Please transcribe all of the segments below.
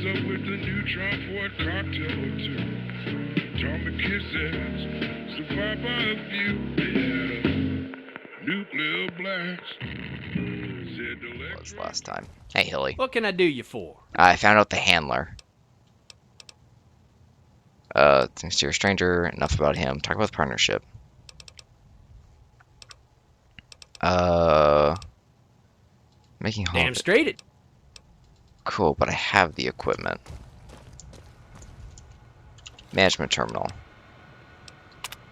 up with the neutron for a cocktail or two. Atomic kisses, survived by a few. They had a nuclear blast. Said the Was last time. Hey, Hilly. What can I do you for? I found out the handler. Thanks to your stranger, enough about him. Talk about the partnership. Making home. Damn straight it. Cool, but I have the equipment. Management terminal.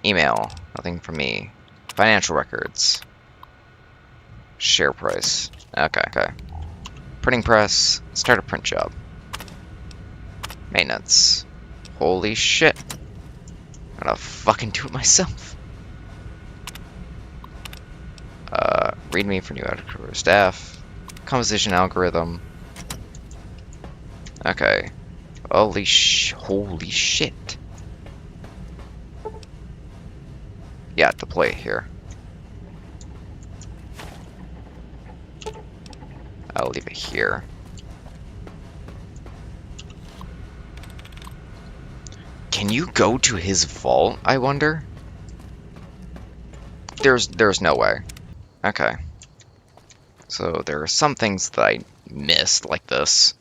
Email. Nothing from me. Financial records. Share price. Okay. Printing press. Start a print job. Maintenance. Holy shit. I'm gonna fucking do it myself. Readme for new editor staff. Composition algorithm. Okay. Holy shit. Yeah, deploy it here. I'll leave it here. Can you go to his vault, I wonder? There's no way. Okay. So there are some things that I missed, like this.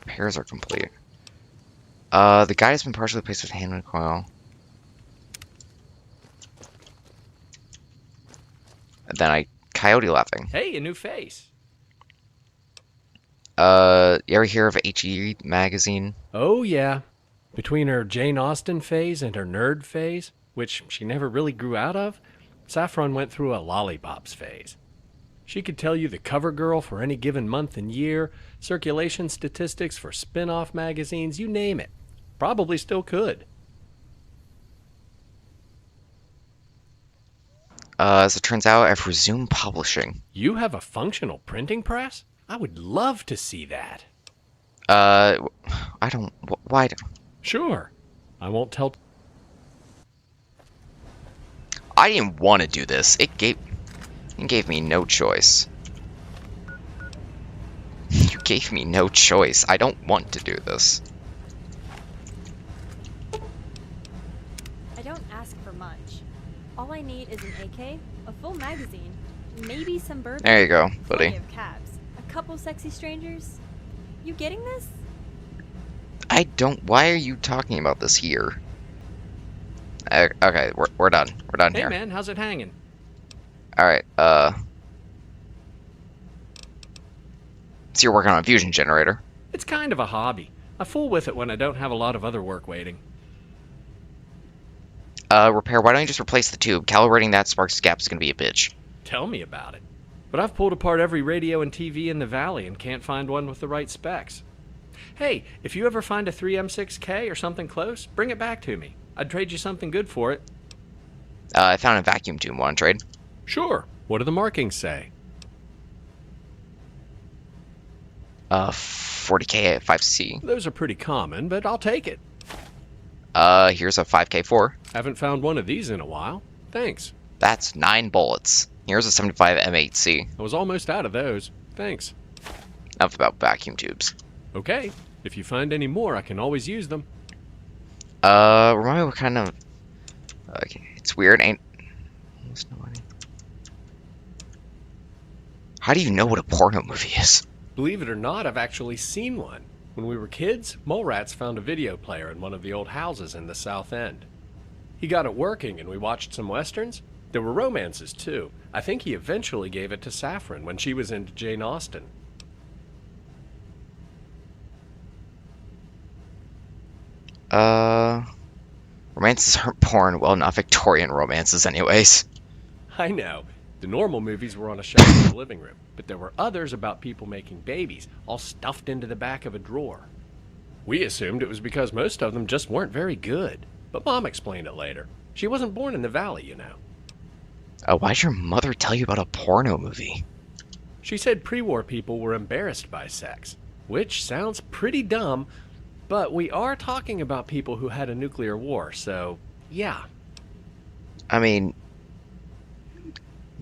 Repairs are complete. The guide has been partially replaced with hand coil. And then coyote laughing. Hey, a new face. You ever hear of HE magazine? Oh, yeah. Between her Jane Austen phase and her nerd phase, which she never really grew out of, Saffron went through a lollipops phase. She could tell you the cover girl for any given month and year, circulation statistics for spin-off magazines, you name it. Probably still could. As it turns out, I've resumed publishing. You have a functional printing press? I would love to see that. I don't... Why? Sure. I won't tell... I didn't want to do this. It gave me no choice. You gave me no choice. I don't want to do this. I don't ask for much. All I need is an AK, a full magazine, maybe some bourbon. There you go, plenty buddy. of cabs, a couple sexy strangers. You getting this? I don't... Why are you talking about this here? Okay, we're done. We're done Hey, here. man, how's it hanging? Alright, so you're working on a fusion generator. It's kind of a hobby. I fool with it when I don't have a lot of other work waiting. Repair, why don't you just replace the tube? Calibrating that sparks gap is gonna be a bitch. Tell me about it. But I've pulled apart every radio and TV in the valley and can't find one with the right specs. Hey, if you ever find a 3M6K or something close, bring it back to me. I'd trade you something good for it. I found a vacuum tube. Want to trade? Sure. What do the markings say? 40K at 5C. Those are pretty common, but I'll take it. Here's a 5K4. Haven't found one of these in a while. Thanks. That's 9 bullets. Here's a 75 M8C. I was almost out of those. Thanks. Enough about vacuum tubes. Okay. If you find any more, I can always use them. Remind me what kind of... Okay, it's weird, ain't... How do you know what a porno movie is? Believe it or not, I've actually seen one. When we were kids, Mole Rats found a video player in one of the old houses in the South End. He got it working and we watched some westerns. There were romances too. I think he eventually gave it to Saffron when she was into Jane Austen. Romances aren't porn. Well, not Victorian romances anyways. I know. The normal movies were on a shelf in the living room, but there were others about people making babies, all stuffed into the back of a drawer. We assumed it was because most of them just weren't very good, but Mom explained it later. She wasn't born in the valley, you know. Why'd your mother tell you about a porno movie? She said pre-war people were embarrassed by sex, which sounds pretty dumb, but we are talking about people who had a nuclear war, so yeah. I mean...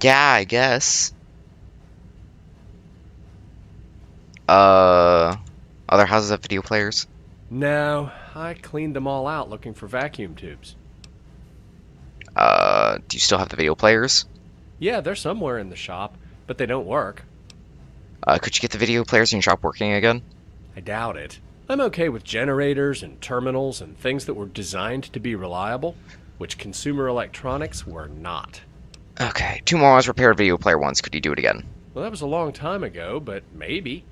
Yeah, I guess. Other houses have video players? No, I cleaned them all out looking for vacuum tubes. Do you still have the video players? Yeah, they're somewhere in the shop, but they don't work. Could you get the video players in your shop working again? I doubt it. I'm okay with generators and terminals and things that were designed to be reliable, which consumer electronics were not. Okay, 2 more hours repaired video player once. Could you do it again? Well, that was a long time ago, but maybe.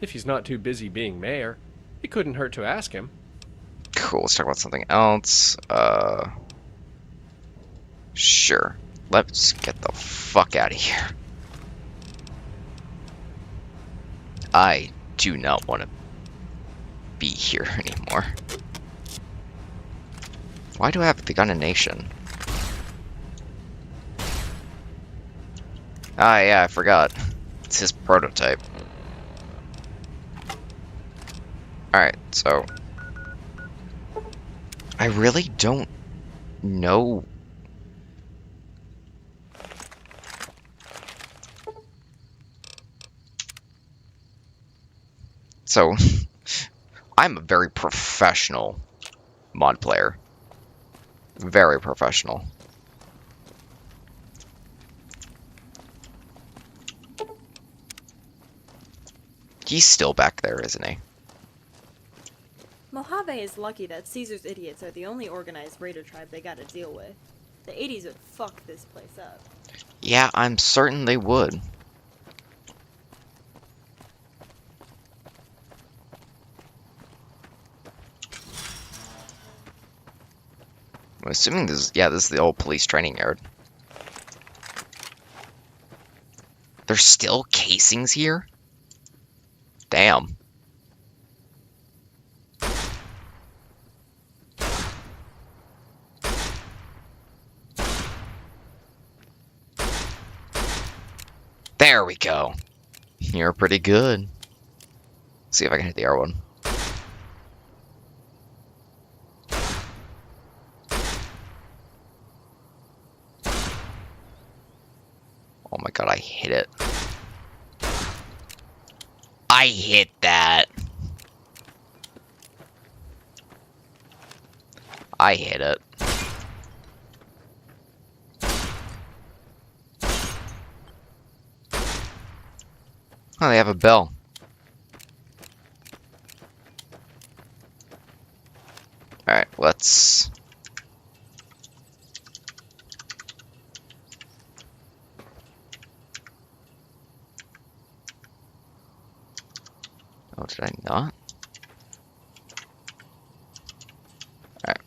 If he's not too busy being mayor, it couldn't hurt to ask him. Cool, let's talk about something else. Sure. Let's get the fuck out of here. I do not want to be here anymore. Why do I have the gun in Nation? Ah, yeah, I forgot. It's his prototype. Alright, so... I really don't know... So, I'm a very professional mod player. Very professional. He's still back there, isn't he? Mojave is lucky that Caesar's idiots are the only organized raider tribe they gotta deal with. The 80s would fuck this place up. Yeah, I'm certain they would. I'm assuming this is, yeah, this is the old police training yard. There's still casings here? Damn. There we go. You're pretty good. See if I can hit the R1. Oh my god, I hit it. I hit that. I hit it. Oh, they have a bell. Alright, let's... Oh, did I not? Alright.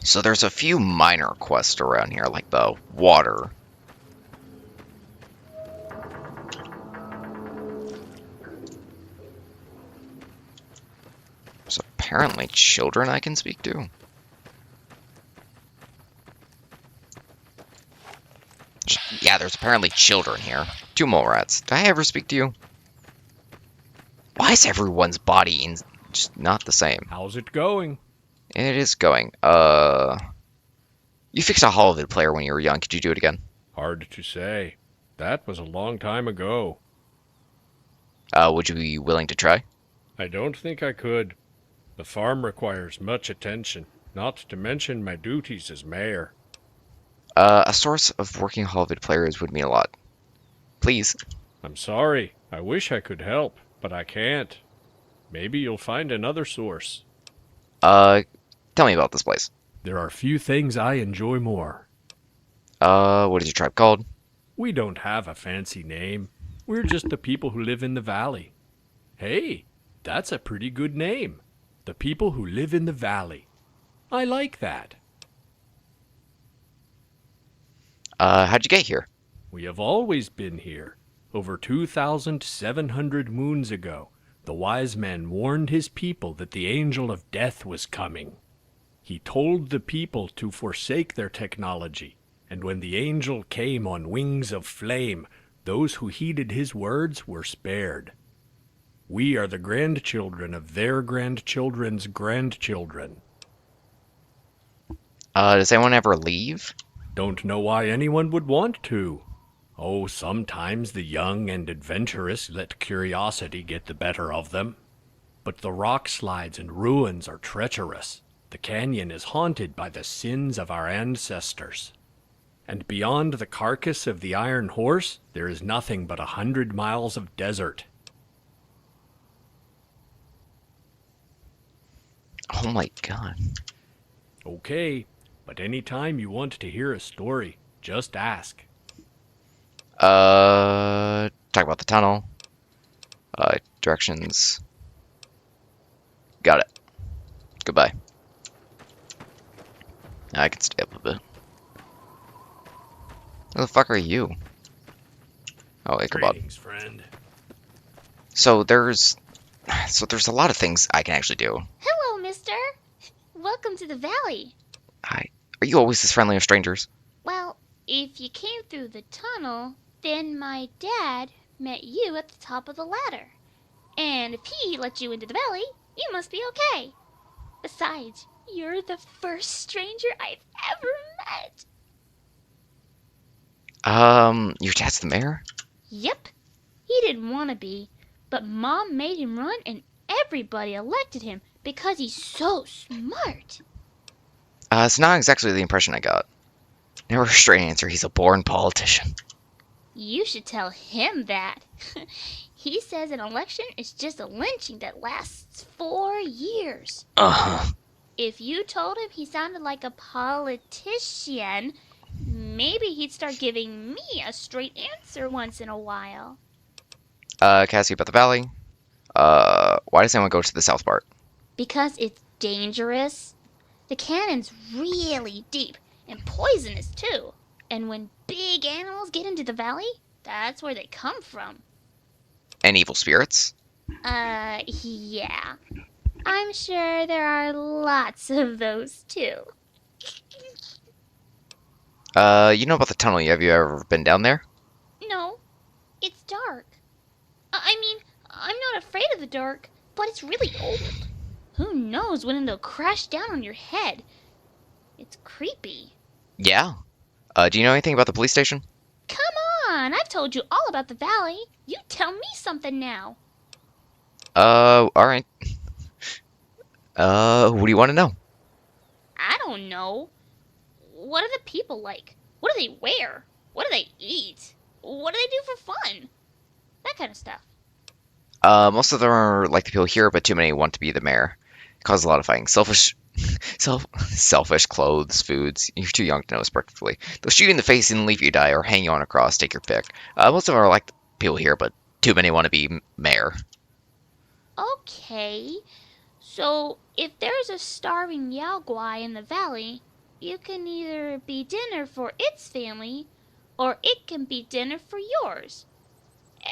So there's a few minor quests around here, like the water. There's apparently children I can speak to. Yeah, there's apparently children here. 2 mole rats. Did I ever speak to you? Why is everyone's body just not the same? How's it going? It is going. You fixed a holovid player when you were young. Could you do it again? Hard to say. That was a long time ago. Would you be willing to try? I don't think I could. The farm requires much attention, not to mention my duties as mayor. A source of working holovid players would mean a lot. Please. I'm sorry. I wish I could help, but I can't. Maybe you'll find another source. Tell me about this place. There are few things I enjoy more. What is your tribe called? We don't have a fancy name. We're just the people who live in the valley. Hey, that's a pretty good name. The people who live in the valley. I like that. How'd you get here? We have always been here. Over 2,700 moons ago, the wise man warned his people that the angel of death was coming. He told the people to forsake their technology, and when the angel came on wings of flame, those who heeded his words were spared. We are the grandchildren of their grandchildren's grandchildren. Does anyone ever leave? Don't know why anyone would want to. Oh, sometimes the young and adventurous let curiosity get the better of them. But the rock slides and ruins are treacherous. The canyon is haunted by the sins of our ancestors. And beyond the carcass of the Iron Horse, there is nothing but 100 miles of desert. Oh my god. Okay, but anytime you want to hear a story, just ask. Talk about the tunnel. Directions. Got it. Goodbye. I can stay up a bit. Who the fuck are you? Oh, Ichabod. Greetings, friend. So there's a lot of things I can actually do. Hello, mister. Welcome to the valley. Hi. Are you always this friendly with strangers? Well, if you came through the tunnel, then my dad met you at the top of the ladder. And if he let you into the valley, you must be okay. Besides, you're the first stranger I've ever met. Your dad's the mayor? Yep. He didn't want to be, but Mom made him run and everybody elected him because he's so smart. It's not exactly the impression I got. Never a straight answer, he's a born politician. You should tell him that. He says an election is just a lynching that lasts 4 years. Uh-huh. If you told him he sounded like a politician, maybe he'd start giving me a straight answer once in a while. Cassie about the valley. Why does anyone go to the south part? Because it's dangerous. The canyon's really deep and poisonous too. And when big animals get into the valley, that's where they come from. And evil spirits? Yeah. I'm sure there are lots of those too. You know about the tunnel, have you ever been down there? No, it's dark. I mean, I'm not afraid of the dark, but it's really old. Who knows when it'll crash down on your head? It's creepy. Yeah. Do you know anything about the police station? Come on, I've told you all about the valley. You tell me something now. Alright. What do you want to know? I don't know. What are the people like? What do they wear? What do they eat? What do they do for fun? That kind of stuff. Most of them are like the people here, but too many want to be the mayor. It causes a lot of fighting. Selfish clothes, foods. You're too young to know this perfectly. They'll shoot you in the face and leave you die, or hang you on a cross. Take your pick. Most of them are like the people here, but too many want to be mayor. Okay. So, if there's a starving Yaogwai in the valley, you can either be dinner for its family, or it can be dinner for yours.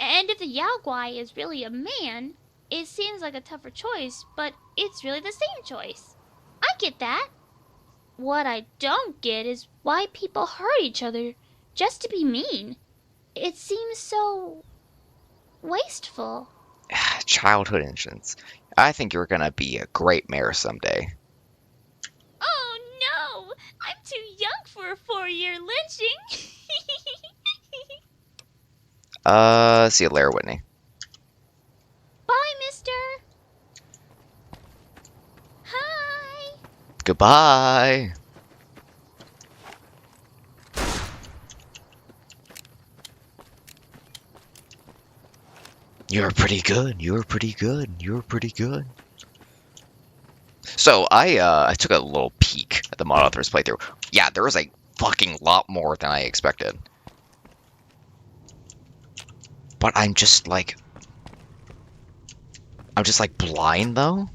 And if the Yaogwai is really a man, it seems like a tougher choice, but it's really the same choice. I get that. What I don't get is why people hurt each other just to be mean. It seems so wasteful. Childhood innocence. I think you're gonna be a great mayor someday. Oh no! I'm too young for a 4-year lynching! See you later, Whitney. Bye, mister! Hi! Goodbye. You're pretty good. You're pretty good. You're pretty good. So I took a little peek at the mod author's playthrough. Yeah, there was a fucking lot more than I expected. But I'm just like blind though.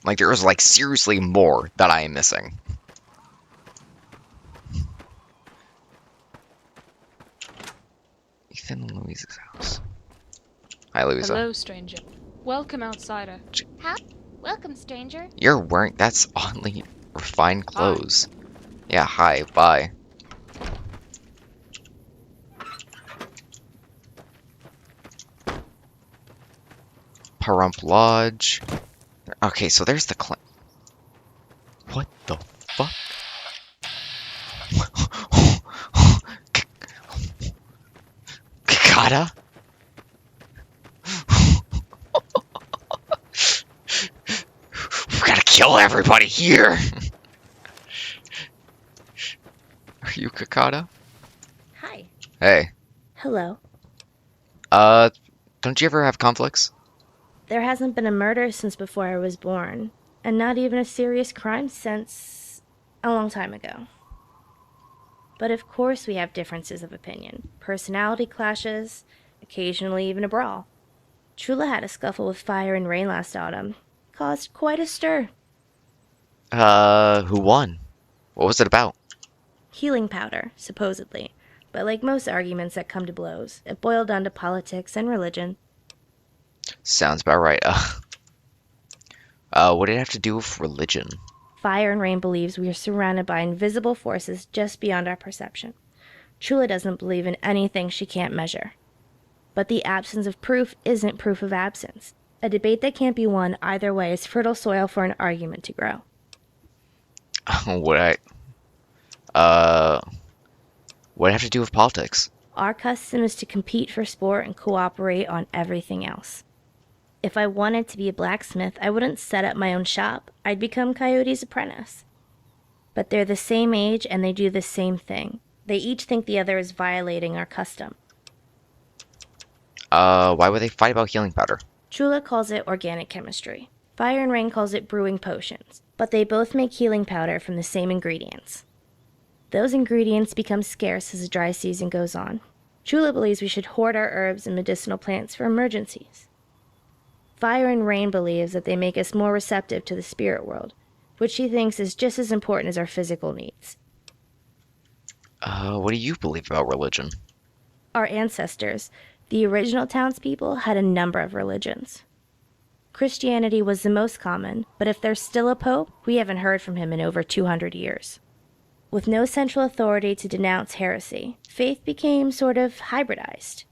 Like there is like seriously more that I am missing. Ethan and Louise's house. Hi, Louisa. Hello, stranger. Welcome, outsider. How? Welcome, stranger. You're wearing that's oddly refined clothes. Yeah, hi, bye. Pahrump Lodge. Okay, so there's the What the fuck? Kakata? We gotta kill everybody here! Are you Kakata? Hi. Hey. Hello. Don't you ever have conflicts? There hasn't been a murder since before I was born, and not even a serious crime since a long time ago. But of course we have differences of opinion, personality clashes, occasionally even a brawl. Chula had a scuffle with Fire and Rain last autumn. Caused quite a stir. Who won? What was it about? Healing powder, supposedly. But like most arguments that come to blows, it boiled down to politics and religion. Sounds about right. What did it have to do with religion? Fire and Rain believes we are surrounded by invisible forces just beyond our perception. Chula doesn't believe in anything she can't measure. But the absence of proof isn't proof of absence. A debate that can't be won either way is fertile soil for an argument to grow. What it have to do with politics? Our custom is to compete for sport and cooperate on everything else. If I wanted to be a blacksmith, I wouldn't set up my own shop. I'd become Coyote's apprentice. But they're the same age and they do the same thing. They each think the other is violating our custom. Why would they fight about healing powder? Chula calls it organic chemistry. Fire and Rain calls it brewing potions. But they both make healing powder from the same ingredients. Those ingredients become scarce as the dry season goes on. Chula believes we should hoard our herbs and medicinal plants for emergencies. Fire and Rain believes that they make us more receptive to the spirit world, which she thinks is just as important as our physical needs. What do you believe about religion? Our ancestors, the original townspeople, had a number of religions. Christianity was the most common, but if there's still a pope, we haven't heard from him in over 200 years. With no central authority to denounce heresy, faith became sort of hybridized.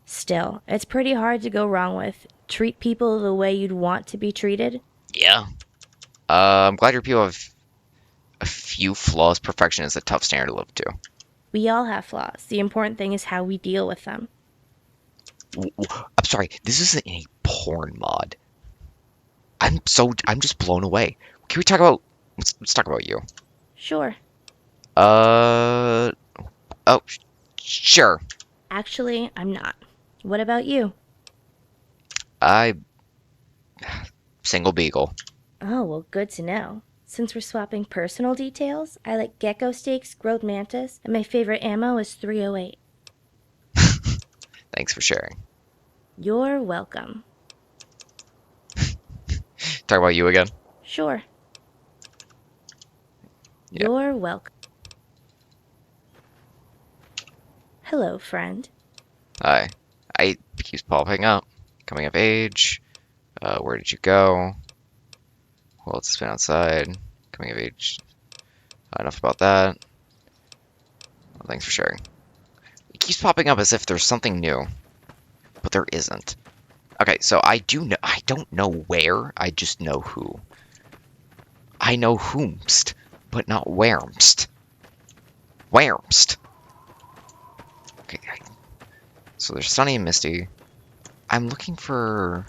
Still, it's pretty hard to go wrong with treat people the way you'd want to be treated. Yeah. I'm glad your people have a few flaws. Perfection is a tough standard to live up to. We all have flaws. The important thing is how we deal with them. I'm sorry, this isn't a porn mod. I'm just blown away. Can we talk about, let's talk about you. Sure. Oh, sure. Actually, I'm not. What about you? Single beagle. Oh, well, good to know. Since we're swapping personal details, I like gecko steaks, grilled mantis, and my favorite ammo is 308. Thanks for sharing. You're welcome. Talk about you again? Sure. Yep. You're welcome. Hello, friend. Hi. I keeps popping up. Coming of age. Where did you go? Well, it's been outside. Coming of age. Enough about that. Well, thanks for sharing. It keeps popping up as if there's something new, but there isn't. Okay, so I don't know where. I just know who. I know whomst, but not wheremst. Wheremst. Okay. So there's Sunny and Misty. I'm looking for.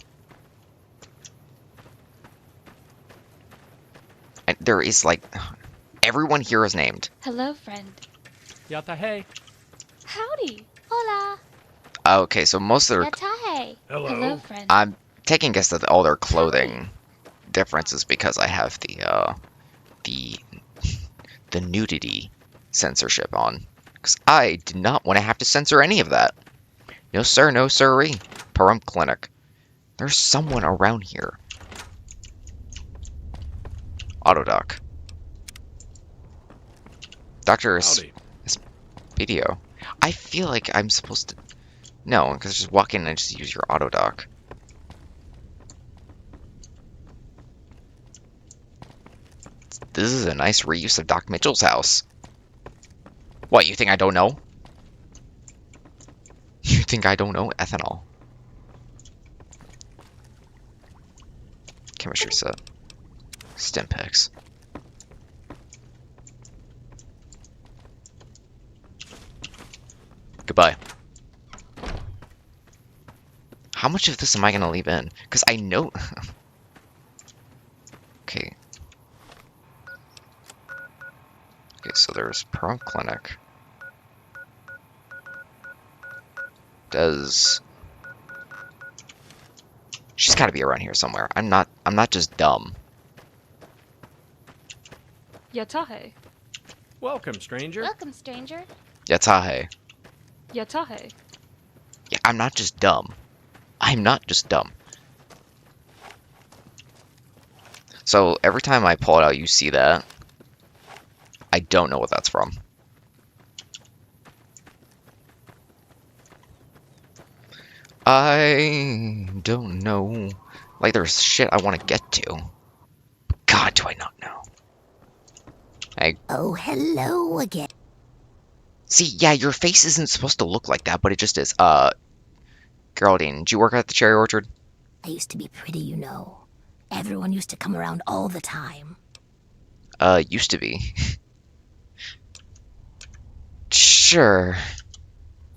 And there is like, everyone here is named. Hello, friend. Yata hey. Howdy. Hola. Okay, so most of their. Yatahe. Hello. Hello, friend. I'm taking a guess that all their clothing differences because I have the nudity censorship on. Because I did not want to have to censor any of that. No sir, no sirree. Pahrump Clinic. There's someone around here. Autodoc. Dr. Howdy. Video. I feel like I'm supposed to. No, because just walk in and just use your autodoc. This is a nice reuse of Doc Mitchell's house. What, you think I don't know? You think I don't know ethanol? Chemistry set. Stimpaks. Goodbye. How much of this am I gonna leave in? Because I know... Okay. Okay, so there's Pahrump Clinic. She's gotta be around here somewhere. I'm not just dumb. Yatahe. Welcome, stranger. Welcome, stranger. Yatahe. Yatahe. Yeah, I'm not just dumb. I'm not just dumb. So every time I pull it out, you see that. I don't know what that's from. I don't know. Like, there's shit I want to get to. God, do I not know. Oh, hello again. See, yeah, your face isn't supposed to look like that, but it just is. Geraldine, did you work at the cherry orchard? I used to be pretty, you know. Everyone used to come around all the time. Used to be. Sure.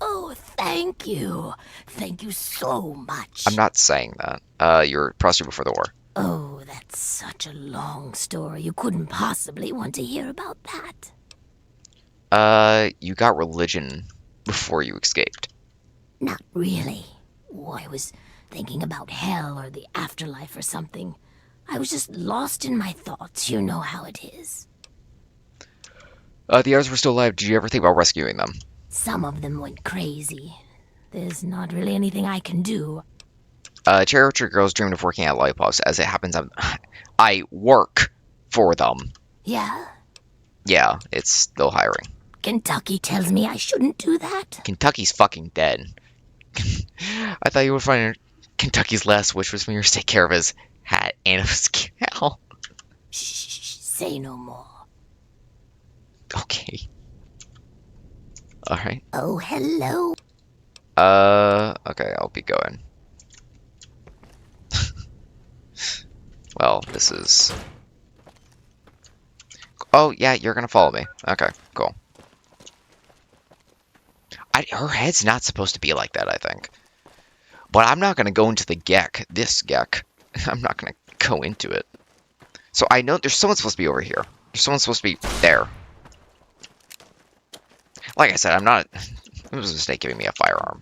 Oh, thank you. Thank you so much. I'm not saying that. You're prostitute before the war. Oh, that's such a long story. You couldn't possibly want to hear about that. You got religion before you escaped. Not really. Oh, I was thinking about hell or the afterlife or something. I was just lost in my thoughts. You know how it is. The others were still alive. Did you ever think about rescuing them? Some of them went crazy. There's not really anything I can do. Cherry Orchard girls dreamed of working at Lollipops. As it happens, I work for them. Yeah? Yeah, it's still hiring. Kentucky tells me I shouldn't do that. Kentucky's fucking dead. I thought you would find Kentucky's last wish was for you to take care of his hat and his cow. Shh, say no more. Okay. Alright. Oh, hello. Okay, I'll be going. Well, this is... Oh, yeah, you're gonna follow me. Okay, cool. Her head's not supposed to be like that, I think. But I'm not gonna go into the Gek. This Gek. I'm not gonna go into it. So I know there's someone supposed to be over here. There's someone supposed to be there. Like I said, I'm not... It was a mistake giving me a firearm.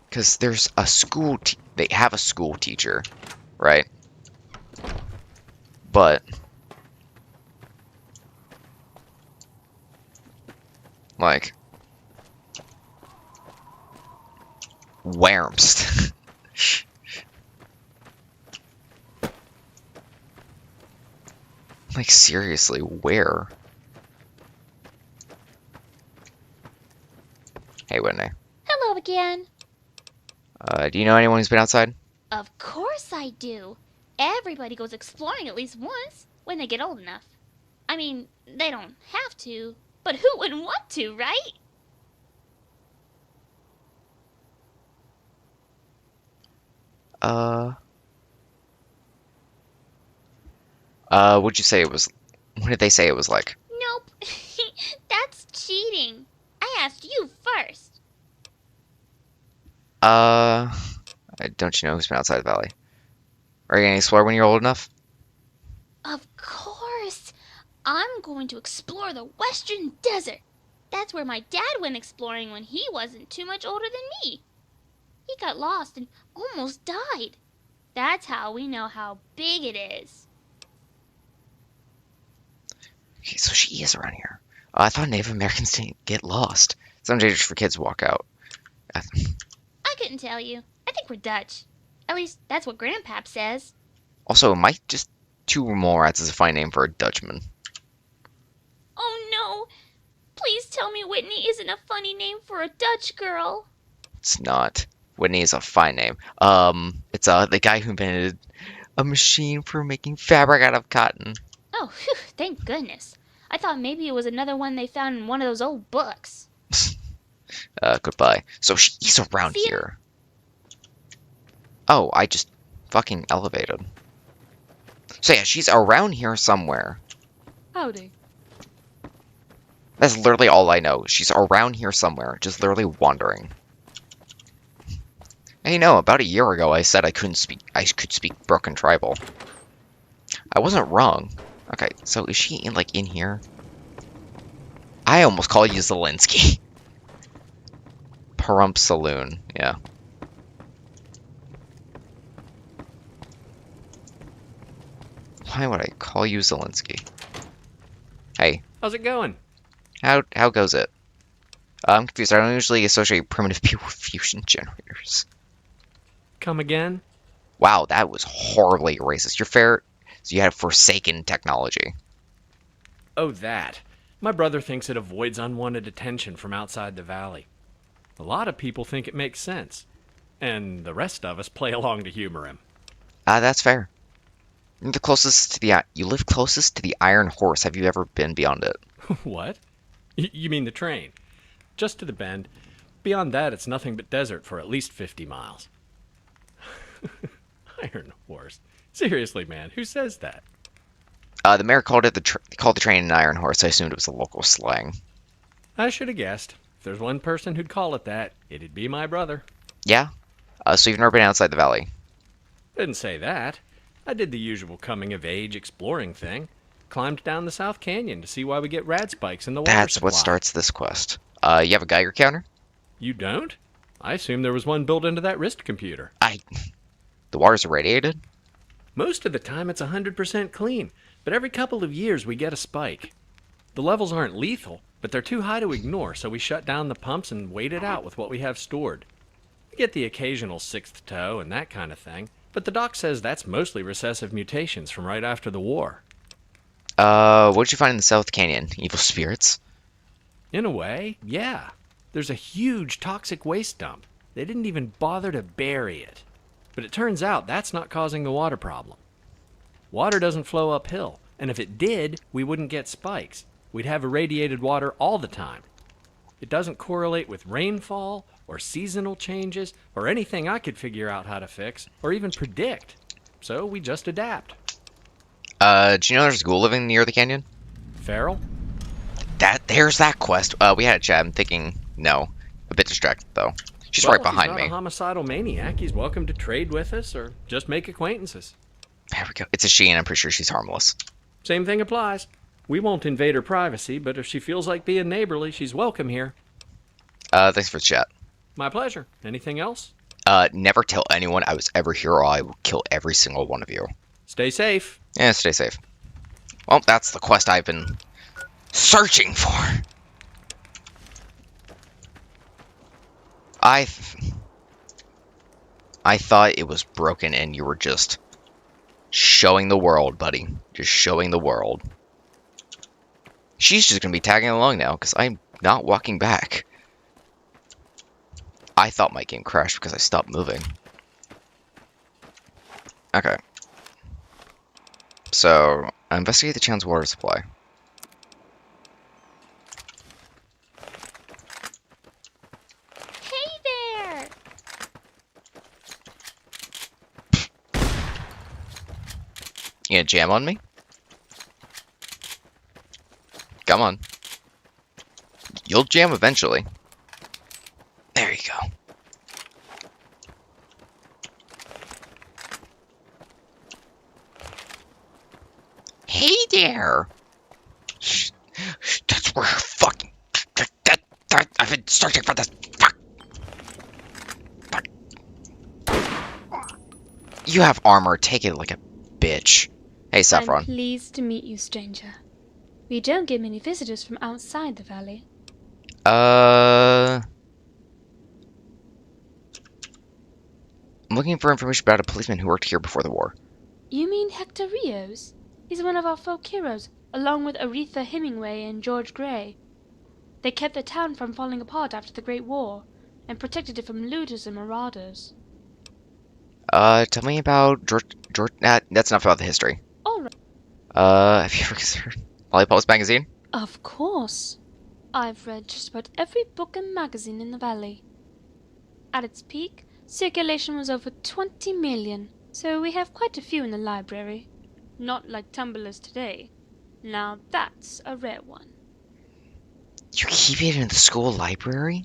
Because there's a school... They have a school teacher, right? But... Like... Whermst. Like, seriously, where? Hey, Whitney. Hello again. Do you know anyone who's been outside? Of course I do. Everybody goes exploring at least once when they get old enough. I mean, they don't have to, but who wouldn't want to, right? What'd you say it was? What did they say it was like? Nope. That's cheating. I asked you first. Don't you know who's been outside the valley? Are you gonna explore when you're old enough? Of course. I'm going to explore the Western Desert. That's where my dad went exploring when he wasn't too much older than me. He got lost and almost died. That's how we know how big it is. Okay, so she is around here. I thought Native Americans didn't get lost. Some dangerous for kids to walk out. I couldn't tell you. I think we're Dutch. At least that's what Grandpap says. Also, might just two or more rats is a fine name for a Dutchman. Oh no! Please tell me Whitney isn't a funny name for a Dutch girl. It's not. Whitney is a fine name. It's the guy who invented a machine for making fabric out of cotton. Oh, whew, thank goodness. I thought maybe it was another one they found in one of those old books. Goodbye. So she's around See ya. here. Oh, I just fucking elevated. So yeah, she's around here somewhere. Howdy. That's literally all I know. She's around here somewhere, just literally wandering. Hey, no, about a year ago I said I could speak broken tribal. I wasn't wrong. Okay, so is she in here? I almost call you Zelensky. Pahrump Saloon, yeah. Why would I call you Zelensky? Hey, How's it going? how goes it? I'm confused. I don't usually associate primitive people with fusion generators. Come again? Wow, that was horribly racist. You're fair. So you had Forsaken technology. Oh, that. My brother thinks it avoids unwanted attention from outside the valley. A lot of people think it makes sense. And the rest of us play along to humor him. That's fair. You're the closest to the you live closest to the Iron Horse. Have you ever been beyond it? What? You mean the train? Just to the bend. Beyond that, it's nothing but desert for at least 50 miles. Iron Horse. Seriously, man, who says that? The mayor called the train an Iron Horse. I assumed it was a local slang. I should have guessed. If there's one person who'd call it that, it'd be my brother. Yeah? So you've never been outside the valley? Didn't say that. I did the usual coming-of-age exploring thing. Climbed down the South Canyon to see why we get rad spikes in the water That's supply. what starts this quest. You have a Geiger counter? You don't? I assumed there was one built into that wrist computer. The water's irradiated? Most of the time it's 100% clean, but every couple of years we get a spike. The levels aren't lethal, but they're too high to ignore, so we shut down the pumps and wait it out with what we have stored. We get the occasional sixth toe and that kind of thing, but the doc says that's mostly recessive mutations from right after the war. What'd you find in the South Canyon? Evil spirits? In a way, yeah. There's a huge toxic waste dump. They didn't even bother to bury it. But it turns out that's not causing the water problem. Water doesn't flow uphill, and if it did, we wouldn't get spikes. We'd have irradiated water all the time. It doesn't correlate with rainfall, or seasonal changes, or anything I could figure out how to fix, or even predict. So we just adapt. Do you know there's a ghoul living near the canyon? Feral? There's that quest. We had a chat. I'm thinking, no. A bit distracted, though. She's Well, right behind if me. he's not a homicidal maniac, he's welcome to trade with us, or just make acquaintances. There we go. It's a she, and I'm pretty sure she's harmless. Same thing applies. We won't invade her privacy, but if she feels like being neighborly, she's welcome here. Thanks for the chat. My pleasure. Anything else? Never tell anyone I was ever here, or I will kill every single one of you. Stay safe. Yeah, stay safe. Well, that's the quest I've been searching for. I thought it was broken and you were just showing the world, buddy. Just showing the world. She's just gonna be tagging along now, because I'm not walking back. I thought my game crashed because I stopped moving. Okay. So, investigate the town's water supply. Hey there! You gonna jam on me? Come on. You'll jam eventually. There you go. Hey there! Shh. That's where fucking... I've been searching for this... Fuck! You have armor. Take it like a bitch. Hey, I'm Saffron. pleased to meet you, stranger. We don't get many visitors from outside the valley. I'm looking for information about a policeman who worked here before the war. You mean Hector Rios? He's one of our folk heroes, along with Aretha Hemingway and George Gray. They kept the town from falling apart after the Great War, and protected it from looters and marauders. Tell me about George... that's enough about the history. Alright. Have you ever considered Lollipop's magazine? Of course. I've read just about every book and magazine in the valley. At its peak, circulation was over 20 million, so we have quite a few in the library. Not like tumblers today. Now that's a rare one. You keep it in the school library?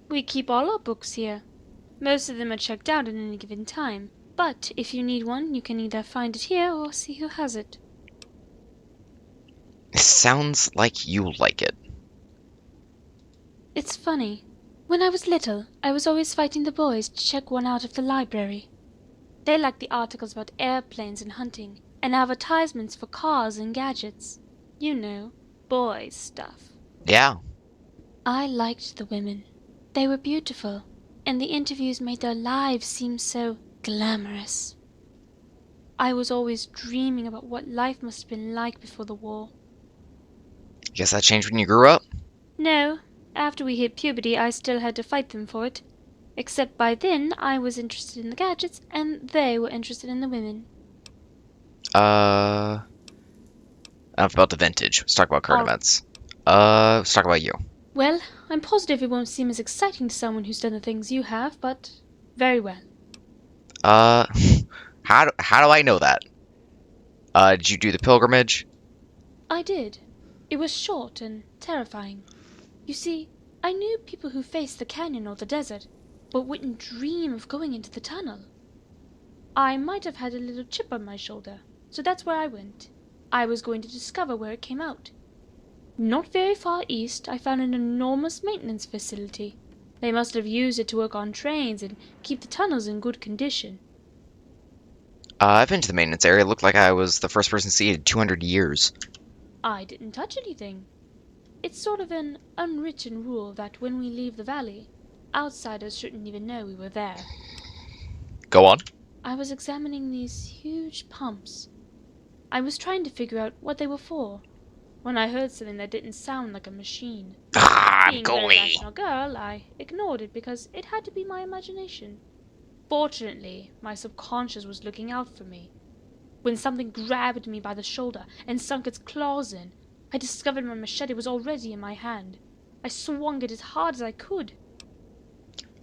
We keep all our books here. Most of them are checked out at any given time, but if you need one, you can either find it here or see who has it. It sounds like you like it. It's funny. When I was little, I was always fighting the boys to check one out of the library. They liked the articles about airplanes and hunting, and advertisements for cars and gadgets. You know, boys stuff. Yeah. I liked the women. They were beautiful, and the interviews made their lives seem so glamorous. I was always dreaming about what life must have been like before the war. Guess that changed when you grew up? No, after we hit puberty, I still had to fight them for it. Except by then, I was interested in the gadgets, and they were interested in the women. Enough about the vintage. Let's talk about current events. Let's talk about you. Well, I'm positive it won't seem as exciting to someone who's done the things you have, but very well. How do I know that? Did you do the pilgrimage? I did. It was short and terrifying. You see, I knew people who faced the canyon or the desert, but wouldn't dream of going into the tunnel. I might have had a little chip on my shoulder, so that's where I went. I was going to discover where it came out. Not very far east, I found an enormous maintenance facility. They must have used it to work on trains and keep the tunnels in good condition. I've been to the maintenance area. It looked like I was the first person to see it in 200 years. I didn't touch anything. It's sort of an unwritten rule that when we leave the valley, outsiders shouldn't even know we were there. Go on. I was examining these huge pumps. I was trying to figure out what they were for, when I heard something that didn't sound like a machine. Being a very rational girl, I ignored it because it had to be my imagination. Fortunately, my subconscious was looking out for me. When something grabbed me by the shoulder and sunk its claws in, I discovered my machete was already in my hand. I swung it as hard as I could.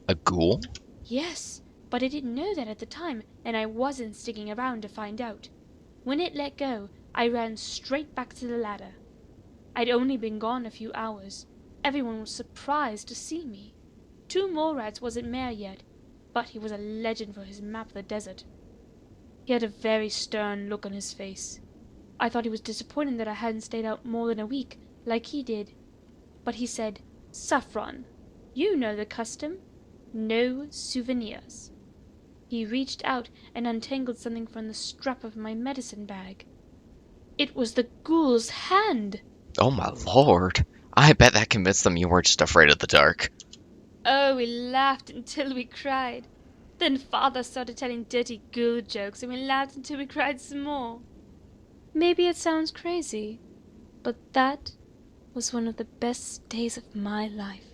A ghoul? Yes, but I didn't know that at the time, and I wasn't sticking around to find out. When it let go, I ran straight back to the ladder. I'd only been gone a few hours. Everyone was surprised to see me. 2 more rats wasn't mayor yet, but he was a legend for his map of the desert. He had a very stern look on his face. I thought he was disappointed that I hadn't stayed out more than a week, like he did. But he said, "Saffron, you know the custom. No souvenirs." He reached out and untangled something from the strap of my medicine bag. It was the ghoul's hand! Oh my lord. I bet that convinced them you weren't just afraid of the dark. Oh, we laughed until we cried. Then Father started telling dirty ghoul jokes, and we laughed until we cried some more. Maybe it sounds crazy, but that was one of the best days of my life.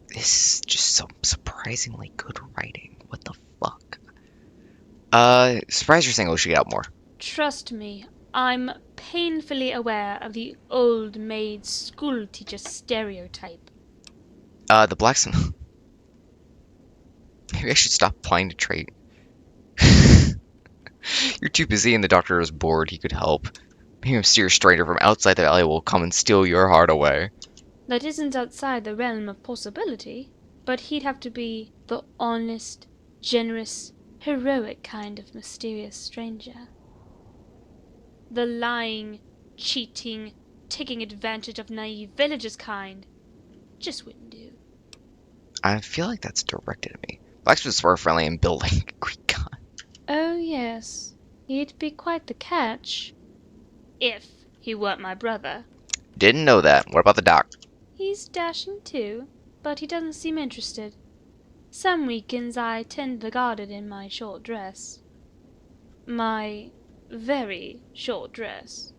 This is just some surprisingly good writing. What the fuck? Surprised you're saying we should get out more. Trust me, I'm painfully aware of the old maid school teacher stereotype. The blacksmith. Maybe I should stop applying to trade. You're too busy and the doctor is bored. He could help. Maybe a mysterious stranger from outside the valley will come and steal your heart away. That isn't outside the realm of possibility, but he'd have to be the honest, generous, heroic kind of mysterious stranger. The lying, cheating, taking advantage of naive villagers kind just wouldn't do. I feel like that's directed at me. Blacksmiths were friendly and building. Greek god. Oh yes, he'd be quite the catch. If he weren't my brother. Didn't know that. What about the doc? He's dashing too, but he doesn't seem interested. Some weekends I tend the garden in my short dress. My very short dress.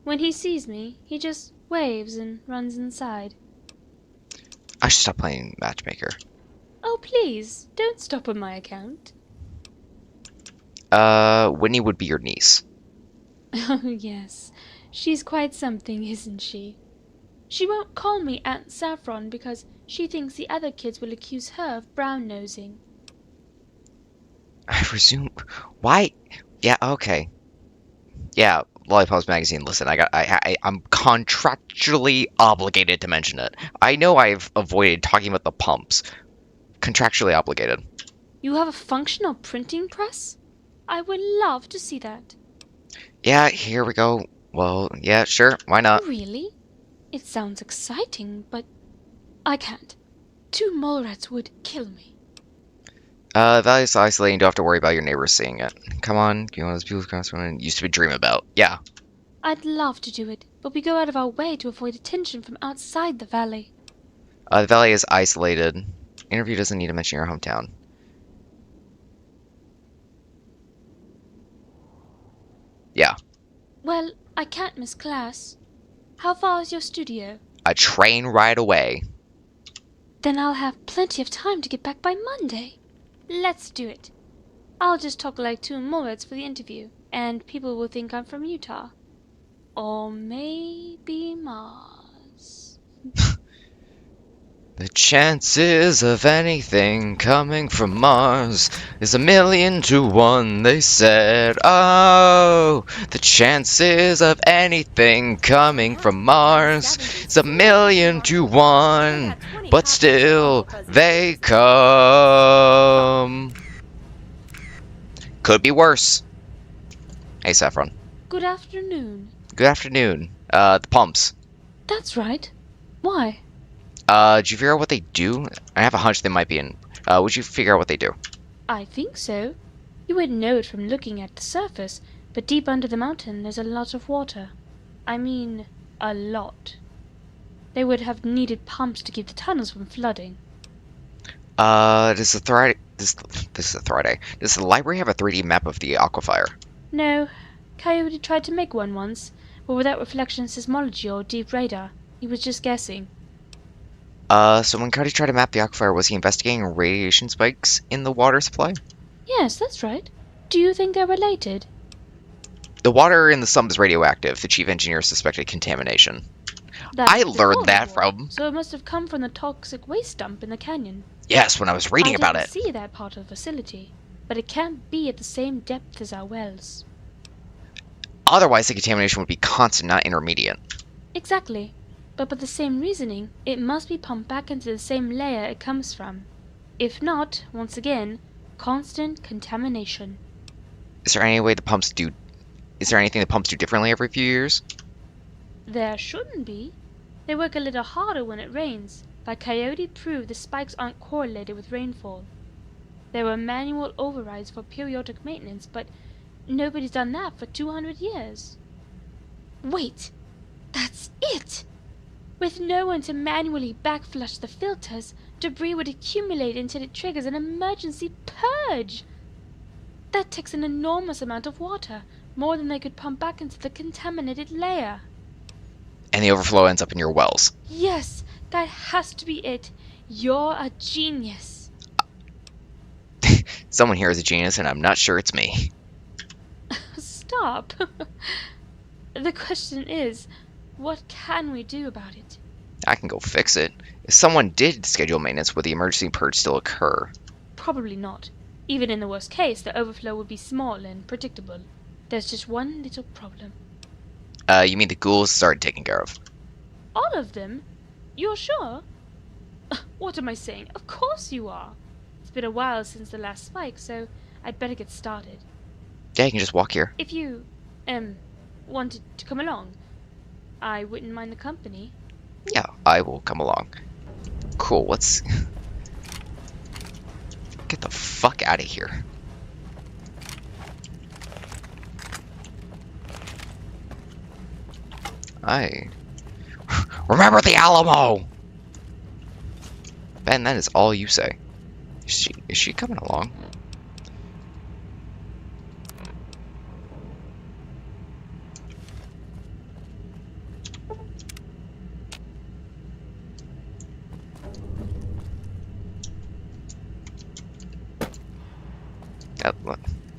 When he sees me, he just waves and runs inside. I should stop playing matchmaker. Oh please, don't stop on my account. Whitney would be your niece. Oh yes, she's quite something, isn't she? She won't call me Aunt Saffron because she thinks the other kids will accuse her of brown-nosing. I presume... Why? Yeah, okay. Yeah, Lollipops Magazine, listen, I'm contractually obligated to mention it. I know I've avoided talking about the pumps contractually obligated. You have a functional printing press? I would love to see that. Yeah, here we go. Well, yeah, sure, why not? Really? It sounds exciting, but I can't. 2 mole rats would kill me. The valley's isolating, you don't have to worry about your neighbors seeing it. Come on, you know those people who used to dream about. Yeah. I'd love to do it, but we go out of our way to avoid attention from outside the valley. The valley is isolated. Interview doesn't need to mention your hometown. Yeah. Well, I can't miss class. How far is your studio? A train ride away. Then I'll have plenty of time to get back by Monday. Let's do it. I'll just talk like 2 mullets for the interview, and people will think I'm from Utah. Or maybe Mars. The chances of anything coming from Mars is 1,000,000 to 1, they said. Oh, the chances of anything coming from Mars is 1,000,000 to 1, but still they come. Could be worse. Hey, Saffron. Good afternoon. Good afternoon. The pumps. That's right. Why? Did you figure out what they do? I have a hunch they might be in. Would you figure out what they do? I think so. You wouldn't know it from looking at the surface, but deep under the mountain there's a lot of water. I mean, a lot. They would have needed pumps to keep the tunnels from flooding. Does the library have a 3D map of the aquifer? No. Coyote tried to make one once, but without reflection seismology or deep radar. He was just guessing. So when Cody tried to map the aquifer, was he investigating radiation spikes in the water supply? Yes, that's right. Do you think they're related? The water in the sump is radioactive. The chief engineer suspected contamination. I learned that from... So it must have come from the toxic waste dump in the canyon. Yes, when I was reading about it. I didn't see that part of the facility, but it can't be at the same depth as our wells. Otherwise, the contamination would be constant, not intermediate. Exactly. But by the same reasoning, it must be pumped back into the same layer it comes from. If not, once again, constant contamination. Is there anything the pumps do differently every few years? There shouldn't be. They work a little harder when it rains, but Coyote proved the spikes aren't correlated with rainfall. There were manual overrides for periodic maintenance, but nobody's done that for 200 years. Wait! That's it! With no one to manually backflush the filters, debris would accumulate until it triggers an emergency purge. That takes an enormous amount of water, more than they could pump back into the contaminated layer. And the overflow ends up in your wells. Yes, that has to be it. You're a genius. Someone here is a genius, and I'm not sure it's me. Stop. The question is, what can we do about it? I can go fix it. If someone did schedule maintenance, would the emergency purge still occur? Probably not. Even in the worst case, the overflow would be small and predictable. There's just one little problem. You mean the ghouls started taken care of? All of them? You're sure? What am I saying? Of course you are. It's been a while since the last spike, so I'd better get started. Yeah, you can just walk here. If you, wanted to come along, I wouldn't mind the company. Yeah, I will come along. Cool, let's... get the fuck out of here. Remember the Alamo! Ben, that is all you say. Is she coming along?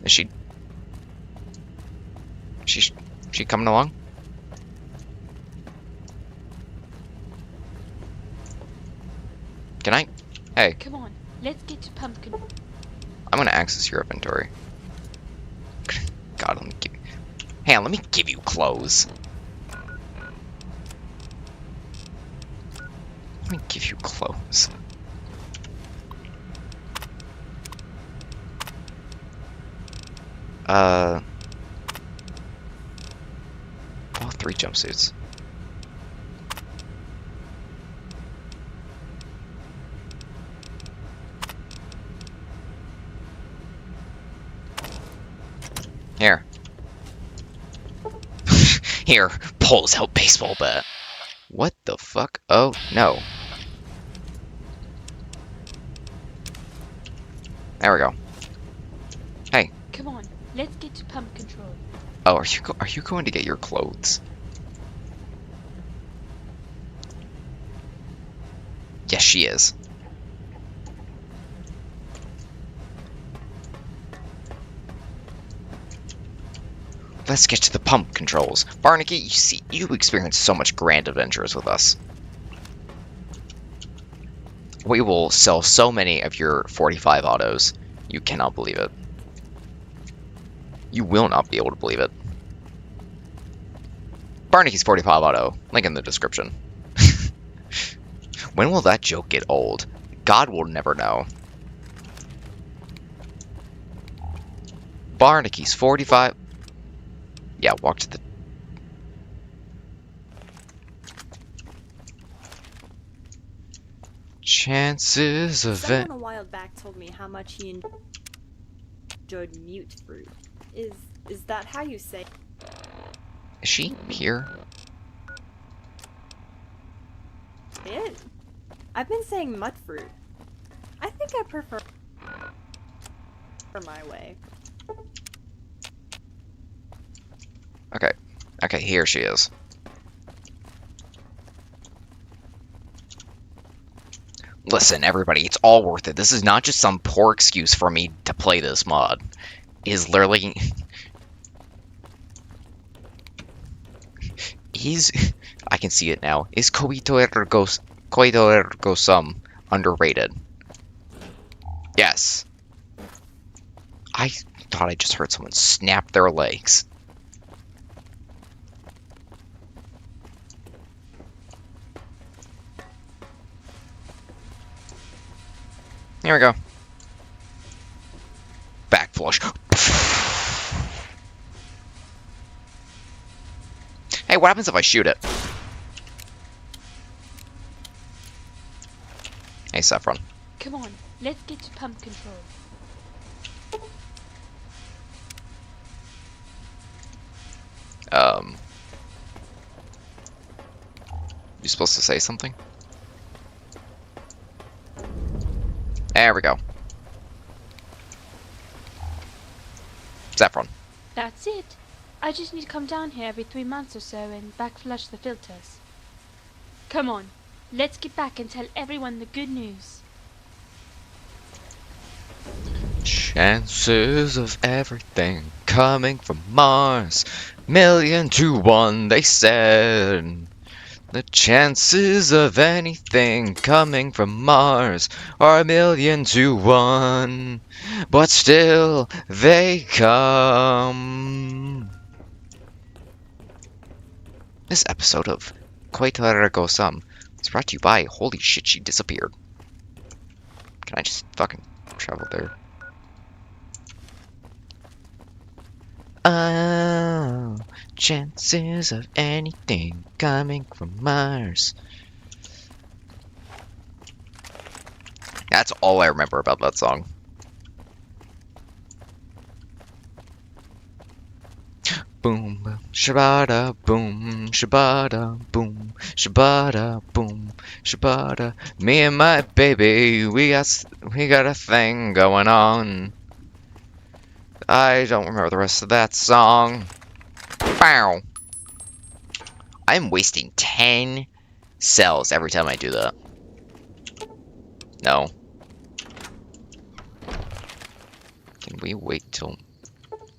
Is she coming along? Can I? Hey. Come on, let's get to Pumpkin. I'm gonna access your inventory. God, let me give you... Hang on, let me give you clothes. Let me give you clothes. Oh, 3 jumpsuits. Here. Here, pulls out baseball bat. What the fuck? Oh, no. There we go. Hey. Come on, let's get to pump control. Oh, are you going to get your clothes? Yes, she is. Let's get to the pump controls. Barnaky, you see, you experienced so much grand adventures with us. We will sell so many of your 45 autos. You cannot believe it. You will not be able to believe it. Barnaky's 45 auto. Link in the description. When will that joke get old? God will never know. Barnaky's 45... Yeah, walk to the... Chances of it... Someone a while back told me how much he enjoyed MutFruit. Is that how you say? Is she here? It? I've been saying MutFruit. I think I prefer my way. Okay. Okay, here she is. Listen, everybody, it's all worth it. This is not just some poor excuse for me to play this mod. It is literally... I can see it now. Is Coito Ergo some underrated? Yes. I thought I just heard someone snap their legs. Here we go. Back flush. Hey, what happens if I shoot it? Hey, Saffron. Come on, let's get to pump control. You supposed to say something? There we go. Saffron. That's it. I just need to come down here every 3 months or so and backflush the filters. Come on, let's get back and tell everyone the good news. Chances of everything coming from Mars, 1,000,000 to 1, they said. The chances of anything coming from Mars are 1,000,000 to 1, but still they come. This episode of Coito Ergo is brought to you by Holy Shit, She Disappeared. Can I just fucking travel there? Oh, chances of anything coming from Mars. That's all I remember about that song. Boom, boom, shabada, boom, shabada, boom, shabada, boom, shabada. Me and my baby, we got a thing going on. I don't remember the rest of that song. Bow. I'm wasting 10 cells every time I do that. No. Can we wait till...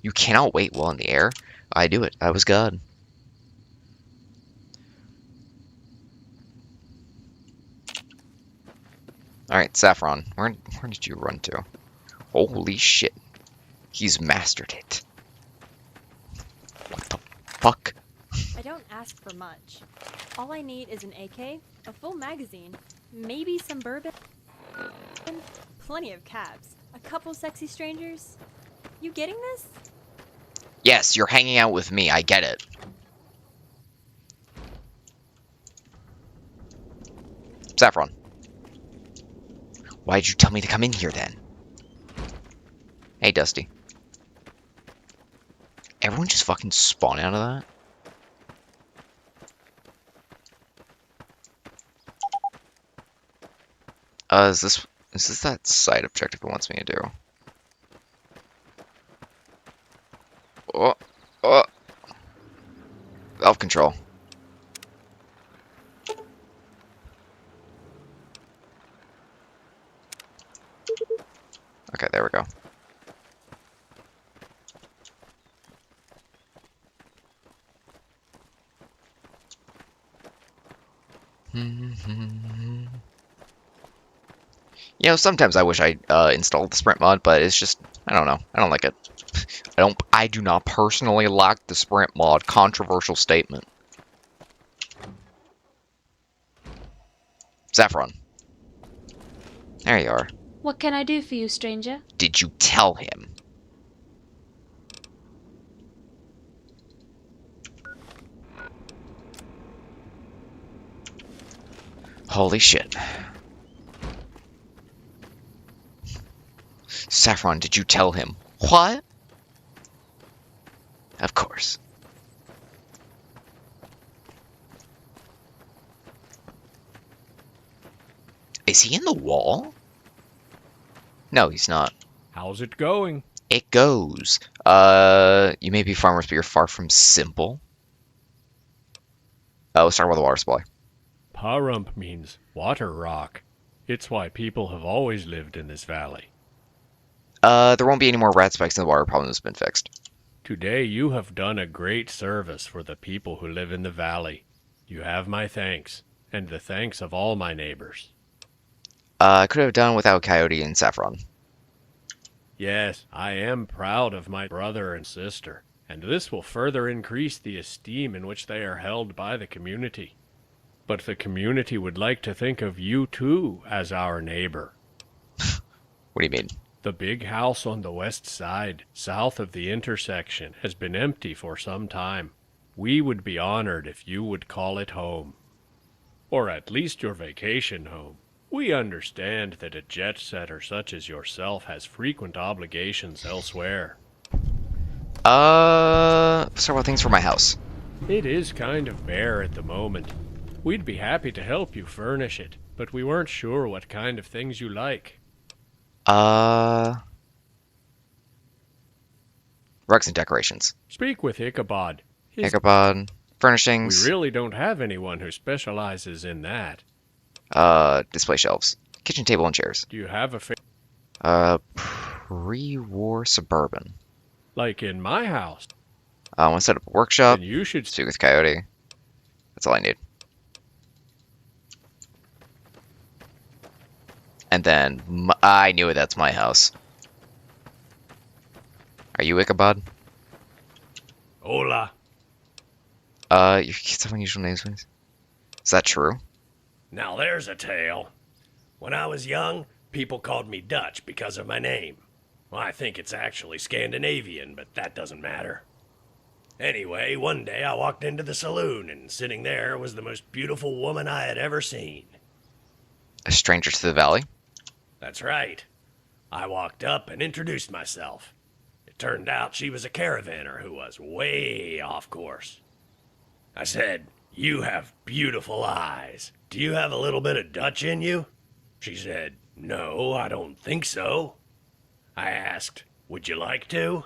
You cannot wait while in the air? I do it. I was God. Alright, Saffron. Where did you run to? Holy shit. He's mastered it. What the fuck? I don't ask for much. All I need is an AK, a full magazine, maybe some bourbon, plenty of cabs, a couple sexy strangers. You getting this? Yes, you're hanging out with me. I get it. Saffron. Why'd you tell me to come in here then? Hey, Dusty. Everyone just fucking spawn out of that? Is this that side objective it wants me to do? Oh, oh. Valve control. Okay, there we go. You know, sometimes I wish I installed the sprint mod, but it's just, I don't know. I don't like it. I do not personally like the sprint mod. Controversial statement. Saffron. There you are. What can I do for you, stranger? Did you tell him? Holy shit. Saffron, did you tell him? What? Of course. Is he in the wall? No, he's not. How's it going? It goes. You may be farmers, but you're far from simple. Let's talk about the water supply. Pahrump means water rock. It's why people have always lived in this valley. There won't be any more rat spikes, and the water problem has been fixed. Today you have done a great service for the people who live in the valley. You have my thanks, and the thanks of all my neighbors. I could have done without Coyote and Saffron. Yes, I am proud of my brother and sister, and this will further increase the esteem in which they are held by the community. But the community would like to think of you too as our neighbor. What do you mean? The big house on the west side, south of the intersection, has been empty for some time. We would be honored if you would call it home. Or at least your vacation home. We understand that a jet setter such as yourself has frequent obligations elsewhere. Several things for my house. It is kind of bare at the moment. We'd be happy to help you furnish it, but we weren't sure what kind of things you like. Rugs and decorations. Speak with Ichabod. Ichabod. Furnishings. We really don't have anyone who specializes in that. Display shelves. Kitchen table and chairs. Do you have a Pre-war suburban. like in my house? I want to set up a workshop. Then you should Speak with Coyote. That's all I need. And then, I knew it, that's my house. Are you Ichabod? Hola. Your kids have unusual names, please. Is that true? Now there's a tale. When I was young, people called me Dutch because of my name. Well, I think it's actually Scandinavian, but that doesn't matter. Anyway, one day I walked into the saloon, and sitting there was the most beautiful woman I had ever seen. A stranger to the valley? That's right. I walked up and introduced myself. It turned out she was a caravaner who was way off course. I said, "You have beautiful eyes. Do you have a little bit of Dutch in you?" She said, "No, I don't think so." I asked, "Would you like to?"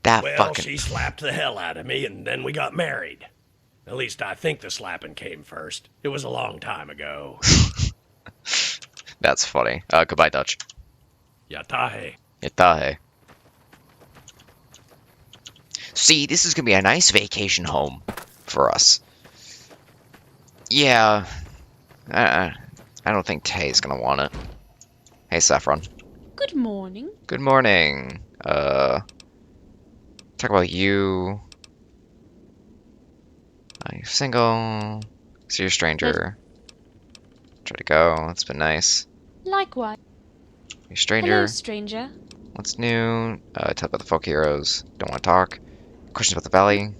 Well, she slapped the hell out of me, and then we got married. At least I think the slapping came first. It was a long time ago. That's funny. Goodbye, Dutch. Yatahe. Yatahe. See, this is gonna be a nice vacation home for us. Yeah. I don't think Tay's gonna want it. Hey, Saffron. Good morning. Good morning. Talk about you. You're single. So you're a stranger. Try to go. It's been nice. Likewise. You're a stranger. Hello, stranger. What's new? Tell about the folk heroes. Don't want to talk. Questions about the valley.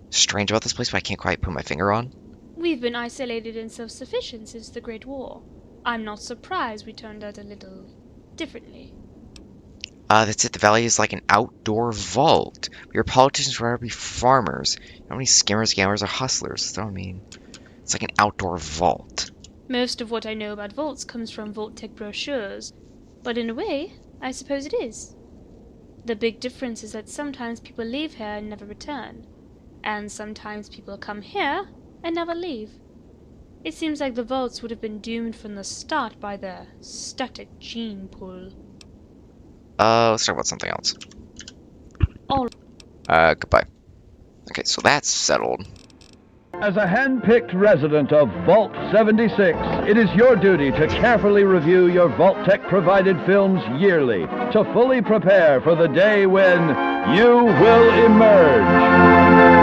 Strange about this place, but I can't quite put my finger on. We've been isolated and self-sufficient since the Great War. I'm not surprised we turned out a little differently. That's it. The valley is like an outdoor vault. Your politicians would rather be farmers. You know how many skimmers, gamblers, or hustlers? That's what I mean. It's like an outdoor vault. Most of what I know about vaults comes from Vault Tech brochures, but in a way, I suppose it is. The big difference is that sometimes people leave here and never return, and sometimes people come here and never leave. It seems like the vaults would have been doomed from the start by their static gene pool. Let's talk about something else. All Goodbye. Okay, so that's settled. As a hand-picked resident of Vault 76, it is your duty to carefully review your Vault-Tec-provided films yearly to fully prepare for the day when you will emerge.